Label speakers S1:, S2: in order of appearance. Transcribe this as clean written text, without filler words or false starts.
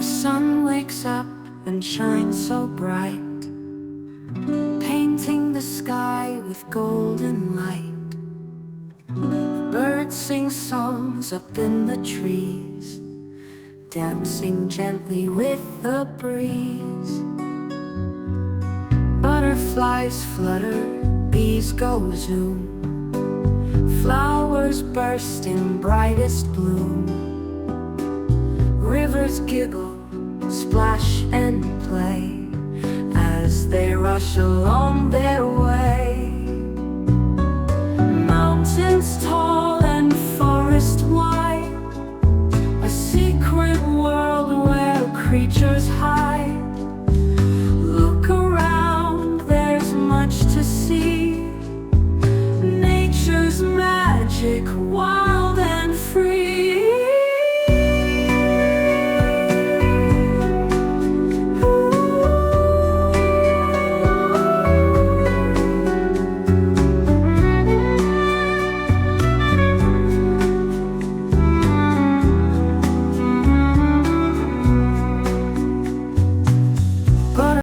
S1: The sun wakes up and shines so bright, painting the sky with golden light. Birds sing songs up in the trees, dancing gently with the breeze. Butterflies flutter, bees go zoom, flowers burst in brightest bloom. Rivers giggle, splash and play as they rush along their way. Mountains tall and forest wide, a secret world where creatures hide.